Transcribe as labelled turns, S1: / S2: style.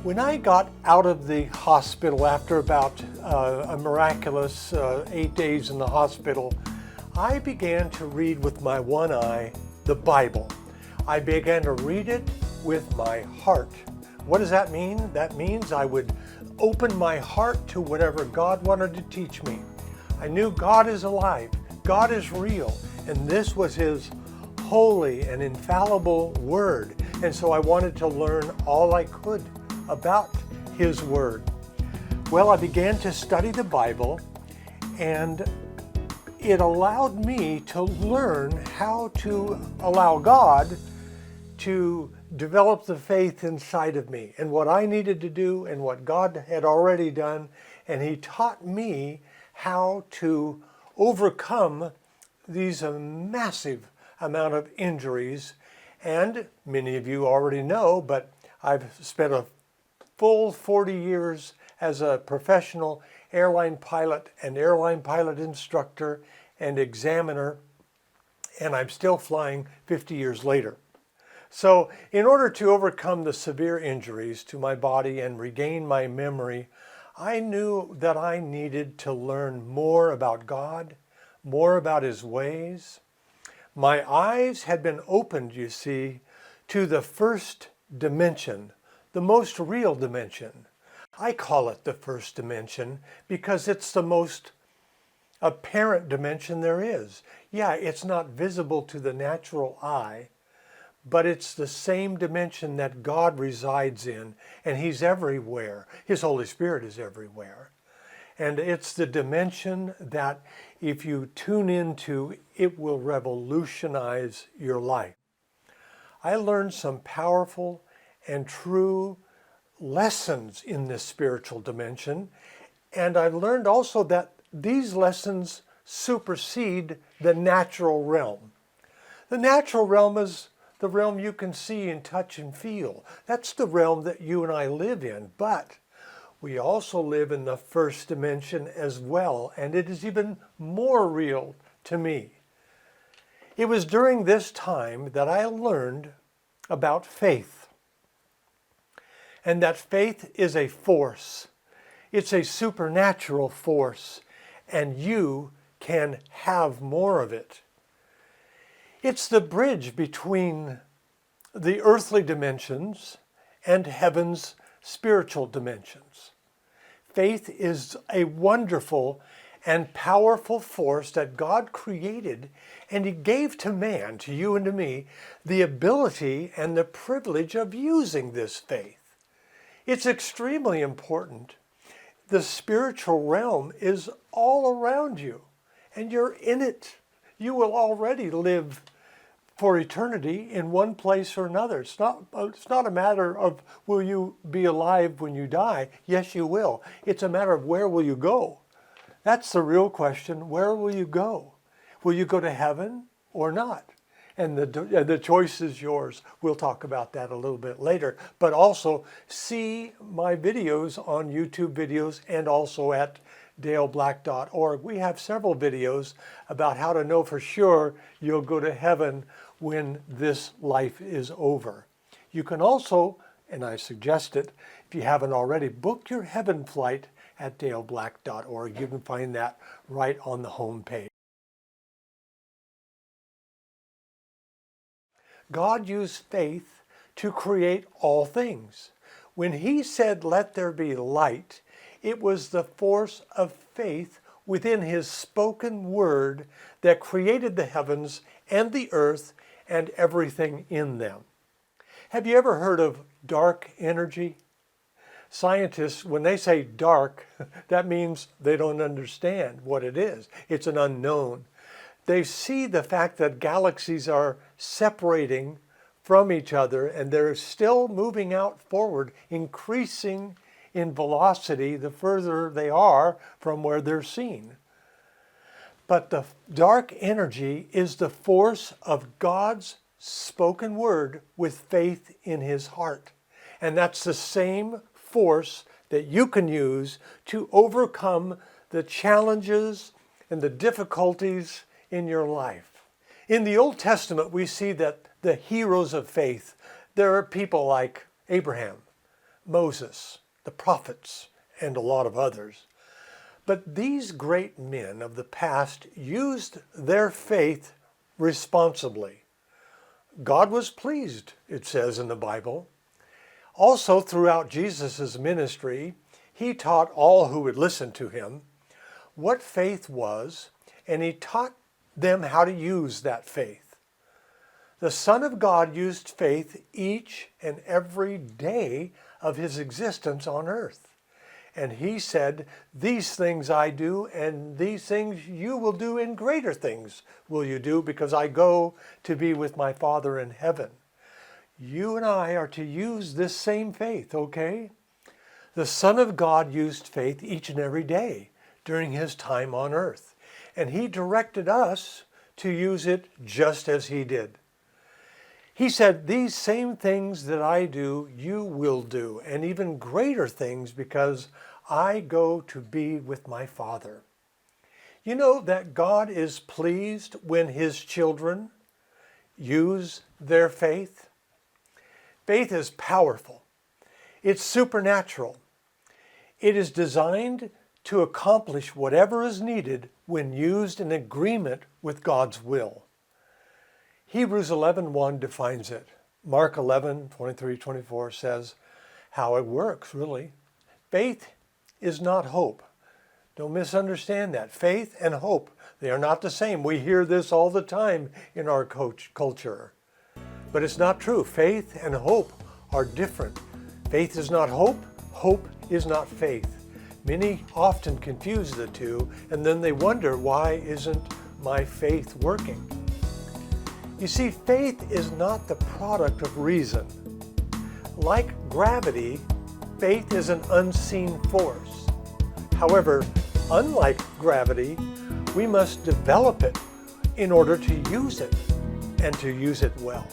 S1: When I got out of the hospital after about a miraculous 8 days in the hospital, I began to read with my one eye the Bible. I began to read it with my heart. What does that mean? That means I would open my heart to whatever God wanted to teach me. I knew God is alive, God is real, and this was His holy and infallible Word. And so I wanted to learn all I could about His Word. Well, I began to study the Bible, and it allowed me to learn how to allow God to develop the faith inside of me and what I needed to do and what God had already done. And He taught me how to overcome these massive amount of injuries. And many of you already know, but I've spent a full 40 years as a professional airline pilot and airline pilot instructor and examiner, and I'm still flying 50 years later. So in order to overcome the severe injuries to my body and regain my memory, I knew that I needed to learn more about God, more about His ways. My eyes had been opened, you see, to the first dimension, the most real dimension. I call it the first dimension because it's the most apparent dimension there is. Yeah, it's not visible to the natural eye, but it's the same dimension that God resides in, and He's everywhere. His Holy Spirit is everywhere. And it's the dimension that if you tune into, it will revolutionize your life. I learned some powerful and true lessons in this spiritual dimension, and I learned also that these lessons supersede the natural realm. The natural realm is the realm you can see and touch and feel. That's the realm that you and I live in, but we also live in the first dimension as well, and it is even more real to me. It was during this time that I learned about faith. And that faith is a force. It's a supernatural force, and you can have more of it. It's the bridge between the earthly dimensions and heaven's spiritual dimensions. Faith is a wonderful and powerful force that God created, and He gave to man, to you and to me, the ability and the privilege of using this faith. It's extremely important. The spiritual realm is all around you, and you're in it. You will already live for eternity in one place or another. It's not a matter of will you be alive when you die. Yes, you will. It's a matter of where will you go. That's the real question. Where will you go? Will you go to heaven or not? And the choice is yours. We'll talk about that a little bit later. But also see my videos on YouTube videos and also at daleblack.org. We have several videos about how to know for sure you'll go to heaven when this life is over. You can also, and I suggest it, if you haven't already, book your heaven flight at daleblack.org. You can find that right on the home page. God used faith to create all things. When He said, "Let there be light," it was the force of faith within His spoken word that created the heavens and the earth and everything in them. Have you ever heard of dark energy? Scientists, when they say dark, that means they don't understand what it is. It's an unknown. They see the fact that galaxies are separating from each other and they're still moving out forward, increasing in velocity the further they are from where they're seen. But the dark energy is the force of God's spoken word with faith in His heart. And that's the same force that you can use to overcome the challenges and the difficulties in your life. In the Old Testament, we see that the heroes of faith, there are people like Abraham, Moses, the prophets, and a lot of others. But these great men of the past used their faith responsibly. God was pleased, it says in the Bible. Also, throughout Jesus' ministry, he taught all who would listen to him what faith was, and he taught them how to use that faith. The Son of God used faith each and every day of his existence on earth. And he said, "These things I do, and these things you will do, and greater things will you do, because I go to be with my Father in heaven." You and I are to use this same faith, okay? The Son of God used faith each and every day during his time on earth, and he directed us to use it just as he did. He said, "These same things that I do, you will do, and even greater things, because I go to be with my Father." You know that God is pleased when his children use their faith? Faith is powerful. It's supernatural. It is designed to accomplish whatever is needed when used in agreement with God's will. Hebrews 11:1 defines it. Mark 11:23-24 says how it works, really. Faith is not hope. Don't misunderstand that. Faith and hope, they are not the same. We hear this all the time in our culture. But it's not true. Faith and hope are different. Faith is not hope. Hope is not faith. Many often confuse the two, and then they wonder, why isn't my faith working? You see, faith is not the product of reason. Like gravity, faith is an unseen force. However, unlike gravity, we must develop it in order to use it, and to use it well.